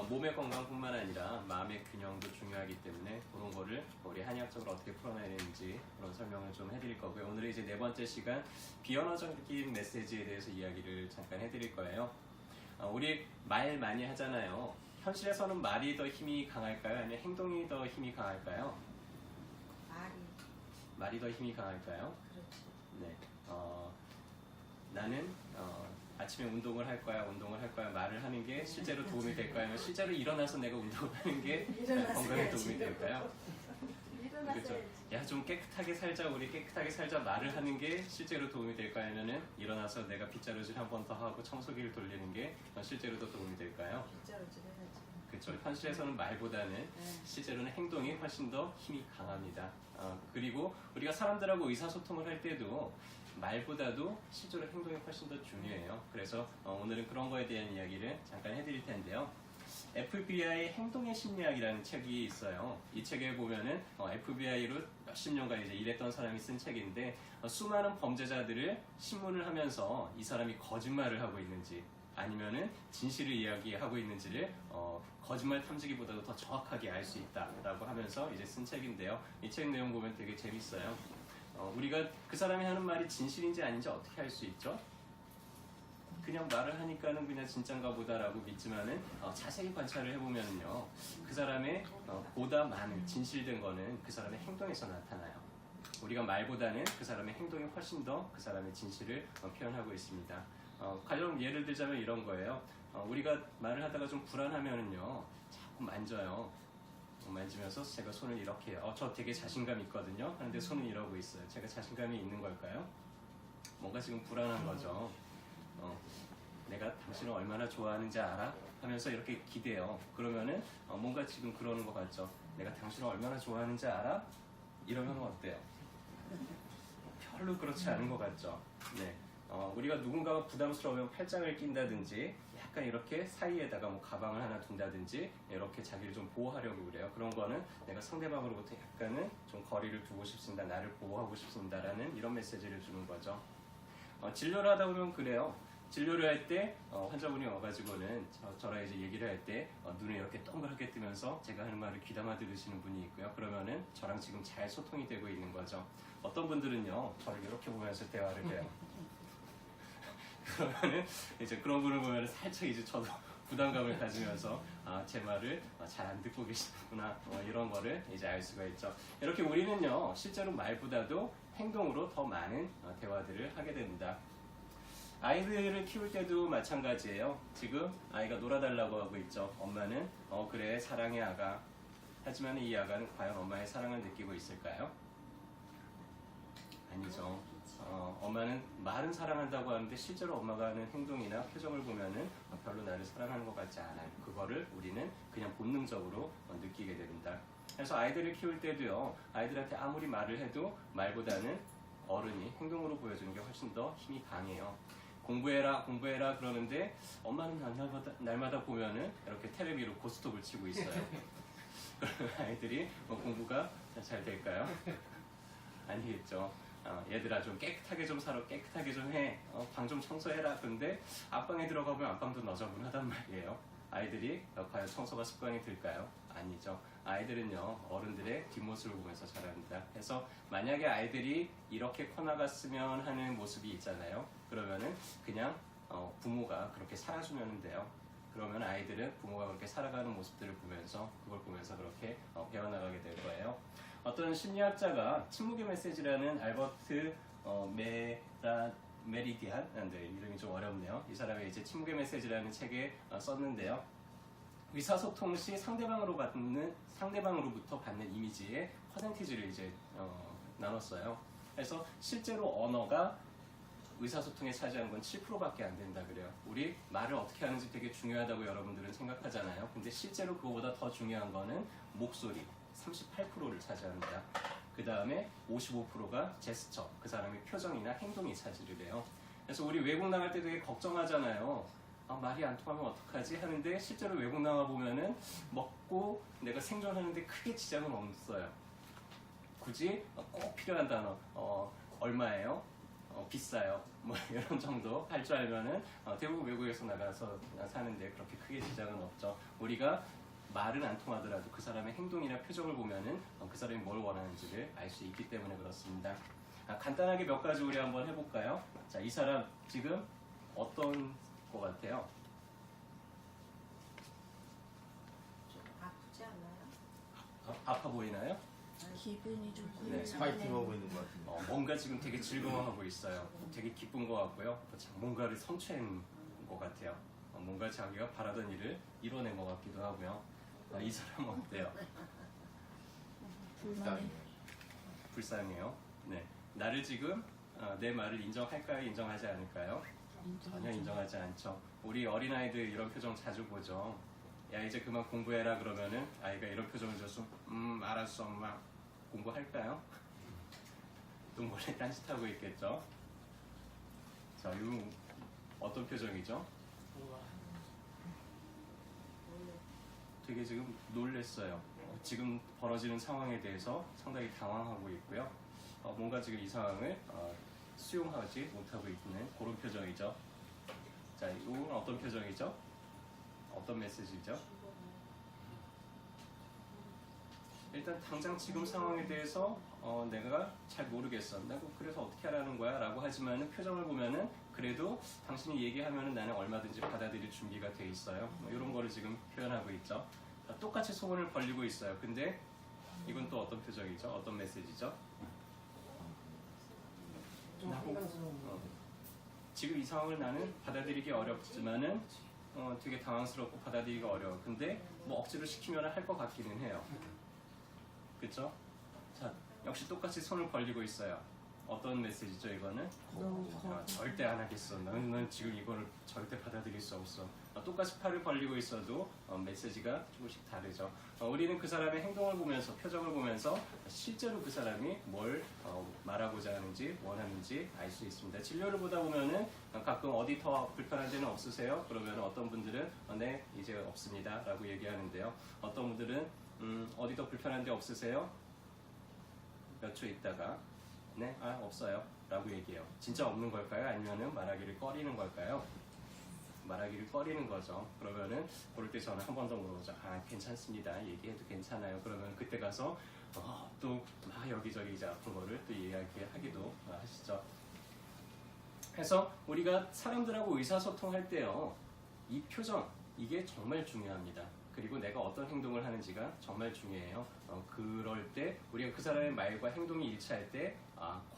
몸의 건강뿐만 아니라 마음의 균형도 중요하기 때문에 그런 거를 우리 한의학적으로 어떻게 풀어내야 되는지 그런 설명을 좀 해드릴 거고요. 오늘은 이제 네 번째 시간 비언어적인 메시지에 대해서 이야기를 잠깐 해드릴 거예요. 우리 말 많이 하잖아요. 현실에서는 말이 더 힘이 강할까요? 아니면 행동이 더 힘이 강할까요? 말이 더 힘이 강할까요? 그렇죠. 네. 나는 아침에 운동을 할 거야, 말을 하는 게 실제로 도움이 될까요? 실제로 일어나서 내가 운동을 하는 게 건강에 도움이 될까요? 그렇죠. 야, 좀 깨끗하게 살자, 우리 깨끗하게 살자 말을 하는 게 실제로 도움이 될까요? 아니면 일어나서 내가 빗자루질 한 번 더 하고 청소기를 돌리는 게 실제로 더 도움이 될까요? 빗자루질 해야지. 그렇죠. 현실에서는 말보다는 실제로는 행동이 훨씬 더 힘이 강합니다. 그리고 우리가 사람들하고 의사소통을 할 때도 말보다도 실제로 행동이 훨씬 더 중요해요. 그래서 오늘은 그런 거에 대한 이야기를 잠깐 해드릴 텐데요. FBI의 행동의 심리학이라는 책이 있어요. 이 책에 보면은 FBI로 몇십 년간 이제 일했던 사람이 쓴 책인데 수많은 범죄자들을 신문을 하면서 이 사람이 거짓말을 하고 있는지 아니면은 진실을 이야기하고 있는지를 거짓말 탐지기보다도 더 정확하게 알 수 있다라고 하면서 이제 쓴 책인데요. 이 책 내용 보면 되게 재밌어요. 우리가 그 사람이 하는 말이 진실인지 아닌지 어떻게 알 수 있죠? 그냥 말을 하니까는 그냥 진짠가 보다라고 믿지만은 자세히 관찰을 해보면요, 그 사람의 보다 많은 진실된 거는 그 사람의 행동에서 나타나요. 우리가 말보다는 그 사람의 행동이 훨씬 더 그 사람의 진실을 표현하고 있습니다. 가령 예를 들자면 이런 거예요. 우리가 말을 하다가 좀 불안하면은요, 자꾸 만져요. 만지면서 제가 손을 이렇게 해요. 저 되게 자신감 있거든요. 그런데 손을 이러고 있어요. 제가 자신감이 있는 걸까요? 뭔가 지금 불안한 거죠. 내가 당신을 얼마나 좋아하는지 알아? 하면서 이렇게 기대요. 그러면은 뭔가 지금 그러는 것 같죠. 내가 당신을 얼마나 좋아하는지 알아? 이러면 어때요? 별로 그렇지 않은 것 같죠. 네. 우리가 누군가가 부담스러우면 팔짱을 낀다든지 약간 이렇게 사이에다가 뭐 가방을 하나 둔다든지 이렇게 자기를 좀 보호하려고 그래요. 그런 거는 내가 상대방으로부터 약간은 좀 거리를 두고 싶습니다. 나를 보호하고 싶습니다라는 이런 메시지를 주는 거죠. 진료를 하다 보면 그래요. 진료를 할 때 환자분이 와가지고는 저랑 이제 얘기를 할 때 눈을 이렇게 동그랗게 뜨면서 제가 하는 말을 귀담아 들으시는 분이 있고요. 그러면은 저랑 지금 잘 소통이 되고 있는 거죠. 어떤 분들은요, 저를 이렇게 보면서 대화를 해요. 그러면은 이제 그런 분을 보면 살짝 이제 저도 부담감을 가지면서 제 말을 잘 안 듣고 계시구나 이런 거를 이제 알 수가 있죠. 이렇게 우리는요, 실제로 말보다도 행동으로 더 많은 대화들을 하게 됩니다. 아이들을 키울 때도 마찬가지예요. 지금 아이가 놀아달라고 하고 있죠. 엄마는 그래 사랑해 아가. 하지만 이 아가는 과연 엄마의 사랑을 느끼고 있을까요? 아니죠. 엄마는 말은 사랑한다고 하는데 실제로 엄마가 하는 행동이나 표정을 보면은 별로 나를 사랑하는 것 같지 않아요. 그거를 우리는 그냥 본능적으로 느끼게 됩니다. 그래서 아이들을 키울 때도요, 아이들한테 아무리 말을 해도 말보다는 어른이 행동으로 보여주는 게 훨씬 더 힘이 강해요. 공부해라 그러는데 엄마는 날마다 보면은 이렇게 테레비로 고스톱을 치고 있어요. 그러면 아이들이 공부가 잘 될까요? 아니겠죠. 얘들아 좀 깨끗하게 좀 살아, 깨끗하게 좀 해, 방 좀 청소해라. 그런데 안방에 들어가면 안방도 너저분하단 말이에요. 아이들이 과연 청소가 습관이 들까요? 아니죠. 아이들은요, 어른들의 뒷모습을 보면서 자랍니다. 그래서 만약에 아이들이 이렇게 커나갔으면 하는 모습이 있잖아요. 그러면은 그냥 부모가 그렇게 살아주면 돼요. 그러면 아이들은 부모가 그렇게 살아가는 모습들을 보면서 그걸 보면서 그렇게 배워나가게 될 거예요. 어떤 심리학자가 침묵의 메시지라는 알버트 메리디안, 이름이 좀 어렵네요. 이 사람이 이제 침묵의 메시지라는 책에 썼는데요. 의사소통 시 상대방으로부터 받는 이미지의 퍼센티지를 이제 나눴어요. 그래서 실제로 언어가 의사소통에 차지하는 건 7%밖에 안 된다 그래요. 우리 말을 어떻게 하는지 되게 중요하다고 여러분들은 생각하잖아요. 근데 실제로 그거보다 더 중요한 거는 목소리, 38%를 차지합니다. 그 다음에 55%가 제스처, 그 사람의 표정이나 행동이 차지를 해요. 그래서 우리 외국 나갈 때 되게 걱정하잖아요. 말이 안 통하면 어떡하지? 하는데 실제로 외국 나가 보면은 먹고 내가 생존하는데 크게 지장은 없어요. 굳이 꼭 필요한 단어, 얼마예요? 비싸요. 뭐 이런 정도 할 줄 알면은 대부분 외국에서 나가서 사는데 그렇게 크게 지장은 없죠. 우리가 말은 안 통하더라도 그 사람의 행동이나 표정을 보면은 그 사람이 뭘 원하는지를 알 수 있기 때문에 그렇습니다. 간단하게 몇 가지 우리 한번 해볼까요? 자, 이 사람 지금 어떤 것 같아요? 좀 아프지 않아요? 아파 보이나요? 기분이 좀 네. 파이팅하고 있는 것 같은데. 뭔가 지금 되게 즐거워하고 있어요. 되게 기쁜 것 같고요. 뭔가를 성취한 것 같아요. 뭔가 자기가 바라던 일을 이뤄낸 것 같기도 하고요. 이 사람은 어때요? 불만이 불쌍해요. 네. 나를 지금 내 말을 인정할까요? 인정하지 않을까요? 전혀 인정하지 않죠. 우리 어린아이들 이런 표정 자주 보죠. 야, 이제 그만 공부해라 그러면은 아이가 이런 표정을 줘서 알았어 엄마. 공부할까요? 또 몰래 딴짓하고 있겠죠. 자, 이거 어떤 표정이죠? 되게 지금 놀랬어요. 지금 벌어지는 상황에 대해서 상당히 당황하고 있고요. 뭔가 지금 이 상황을 수용하지 못하고 있는 그런 표정이죠. 자, 이건 어떤 표정이죠? 어떤 메시지죠? 일단 당장 지금 상황에 대해서 내가 잘 모르겠어. 내가 그래서 어떻게 하라는 거야? 라고 하지만은 표정을 보면은 그래도 당신이 얘기하면은 나는 얼마든지 받아들일 준비가 돼 있어요. 이런 거를 지금 표현하고 있죠. 똑같이 소원을 벌리고 있어요. 근데 이건 또 어떤 표정이죠? 어떤 메시지죠? 지금 이 상황을 나는 받아들이기 어렵지만은 되게 당황스럽고 받아들이기 어려워. 근데 뭐 억지로 시키면 할 것 같기는 해요. 그쵸? 자, 역시 똑같이 손을 벌리고 있어요. 어떤 메시지죠, 이거는? 절대 안 하겠어. 넌 지금 이거를 절대 받아들일 수 없어. 똑같이 팔을 벌리고 있어도 메시지가 조금씩 다르죠. 우리는 그 사람의 행동을 보면서, 표정을 보면서 실제로 그 사람이 뭘 말하고자 하는지, 원하는지 알 수 있습니다. 진료를 보다 보면은 가끔 어디 더 불편한 데는 없으세요? 그러면 어떤 분들은 네, 이제 없습니다. 라고 얘기하는데요. 어떤 분들은 어디 더 불편한 데 없으세요? 몇 초 있다가 네, 없어요 라고 얘기해요. 진짜 없는 걸까요? 아니면은 말하기를 꺼리는 걸까요? 말하기를 꺼리는 거죠. 그러면은 그럴 때 저는 한 번 더 물어보죠. 괜찮습니다. 얘기해도 괜찮아요. 그러면 그때 가서 또 막 여기저기 이제 아픈 거를 또 이야기하기도 하시죠. 그래서 우리가 사람들하고 의사소통할 때요, 이 표정, 이게 정말 중요합니다. 그리고 내가 어떤 행동을 하는지가 정말 중요해요. 그럴 때 우리가 그 사람의 말과 행동이 일치할 때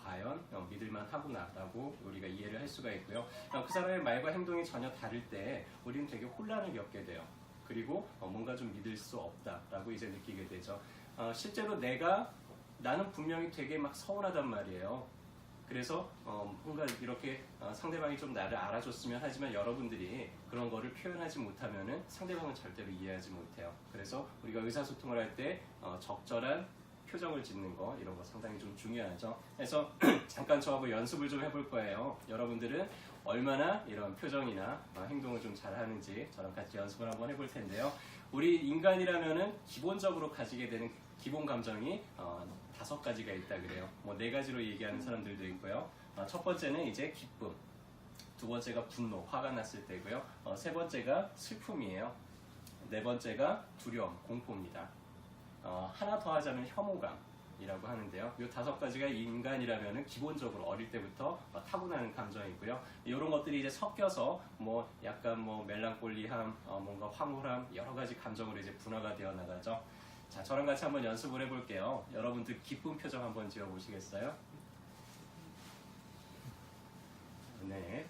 과연 믿을만 하구나 라고 우리가 이해를 할 수가 있고요. 그 사람의 말과 행동이 전혀 다를 때 우리는 되게 혼란을 겪게 돼요. 그리고 뭔가 좀 믿을 수 없다라고 이제 느끼게 되죠. 실제로 나는 분명히 되게 막 서운하단 말이에요. 그래서 뭔가 이렇게 상대방이 좀 나를 알아줬으면 하지만 여러분들이 그런 거를 표현하지 못하면은 상대방은 절대로 이해하지 못해요. 그래서 우리가 의사소통을 할 때 적절한 표정을 짓는 거, 이런 거 상당히 좀 중요하죠. 그래서 잠깐 저하고 연습을 좀 해볼 거예요. 여러분들은 얼마나 이런 표정이나 행동을 좀 잘하는지 저랑 같이 연습을 한번 해볼 텐데요. 우리 인간이라면은 기본적으로 가지게 되는 기본 감정이 5가지가 있다 그래요. 뭐 4가지로 얘기하는 사람들도 있고요. 첫 번째는 이제 기쁨, 두 번째가 분노, 화가 났을 때고요. 세 번째가 슬픔이에요. 네 번째가 두려움, 공포입니다. 하나 더 하자면 혐오감이라고 하는데요. 이 5가지가 인간이라면은 기본적으로 어릴 때부터 타고나는 감정이고요. 이런 것들이 이제 섞여서 뭐 약간 뭐 멜랑콜리함, 뭔가 황홀함, 여러 가지 감정으로 이제 분화가 되어 나가죠. 자, 저랑 같이 한번 연습을 해볼게요. 여러분들 기쁜 표정 한번 지어보시겠어요? 네.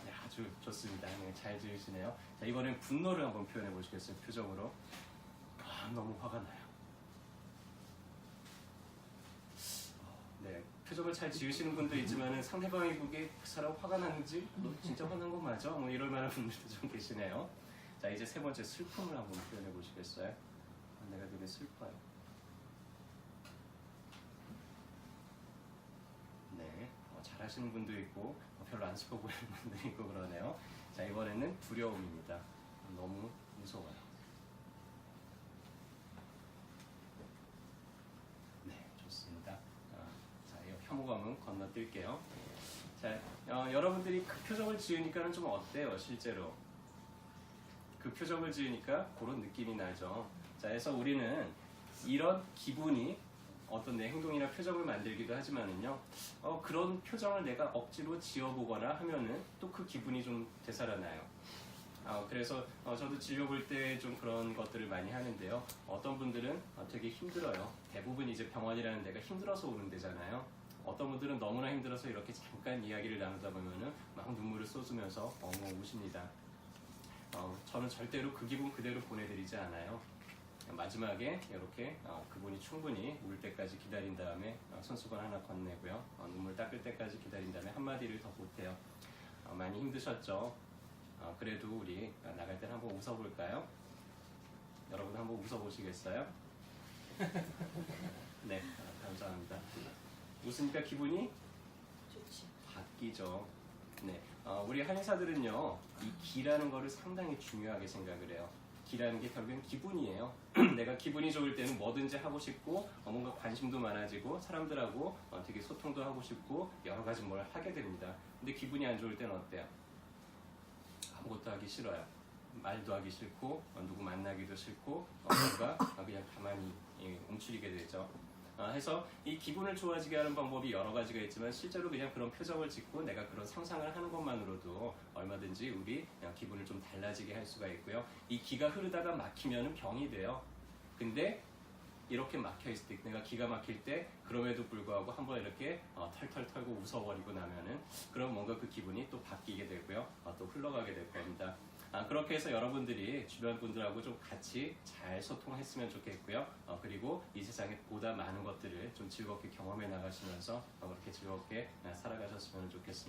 네, 아주 좋습니다. 네, 잘 지으시네요. 자, 이번엔 분노를 한번 표현해 보시겠어요? 표정으로. 너무 화가 나요. 네, 표정을 잘 지으시는 분도 있지만 상대방이 보기에 그 사람 화가 나는지 너 진짜 화난 거 맞아? 뭐 이럴 만한 분들도 좀 계시네요. 자, 이제 세 번째 슬픔을 한번 표현해 보시겠어요? 내가 되게 슬퍼요. 네, 잘하시는 분도 있고 별로 안 슬퍼 보이는 분도 있고 그러네요. 자, 이번에는 두려움입니다. 너무 무서워요. 네, 좋습니다. 자, 이 혐오감은 건너뛸게요. 자, 여러분들이 그 표정을 지으니까는 좀 어때요, 실제로? 그 표정을 지으니까 그런 느낌이 나죠. 자, 그래서 우리는 이런 기분이 어떤 내 행동이나 표정을 만들기도 하지만은요, 그런 표정을 내가 억지로 지어보거나 하면은 또 그 기분이 좀 되살아나요. 그래서 저도 진료 볼 때 좀 그런 것들을 많이 하는데요. 어떤 분들은 되게 힘들어요. 대부분 이제 병원이라는 데가 힘들어서 오는 데잖아요. 어떤 분들은 너무나 힘들어서 이렇게 잠깐 이야기를 나누다 보면은 막 눈물을 쏟으면서 엉엉 우십니다. 저는 절대로 그 기분 그대로 보내드리지 않아요. 마지막에 이렇게 그분이 충분히 울 때까지 기다린 다음에 손수건 하나 건네고요. 눈물 닦을 때까지 기다린 다음에 한마디를 더 보태요. 많이 힘드셨죠? 그래도 우리 나갈 때는 한번 웃어볼까요? 여러분 한번 웃어보시겠어요? 네, 감사합니다. 웃으니까 기분이 좋지. 바뀌죠. 네, 우리 한의사들은요, 이 기라는 거를 상당히 중요하게 생각을 해요. 기라는 게 결국엔 기분이에요. 내가 기분이 좋을 때는 뭐든지 하고 싶고 뭔가 관심도 많아지고 사람들하고 되게 소통도 하고 싶고 여러 가지 뭘 하게 됩니다. 근데 기분이 안 좋을 때는 어때요? 아무것도 하기 싫어요. 말도 하기 싫고 누구 만나기도 싫고 뭔가 그냥 가만히 움츠리게 되죠. 해서 이 기분을 좋아지게 하는 방법이 여러 가지가 있지만 실제로 그냥 그런 표정을 짓고 내가 그런 상상을 하는 것만으로도 얼마든지 우리 그냥 기분을 좀 달라지게 할 수가 있고요. 이 기가 흐르다가 막히면 병이 돼요. 근데 이렇게 막혀 있을 때, 내가 기가 막힐 때 그럼에도 불구하고 한번 이렇게 털털 털고 웃어버리고 나면은 그럼 뭔가 그 기분이 또 바뀌게 되고요. 또 흘러가게 될 겁니다. 그렇게 해서 여러분들이 주변 분들하고 좀 같이 잘 소통했으면 좋겠고요. 그리고 이 세상에 보다 많은 것들을 좀 즐겁게 경험해 나가시면서 그렇게 즐겁게 살아가셨으면 좋겠습니다.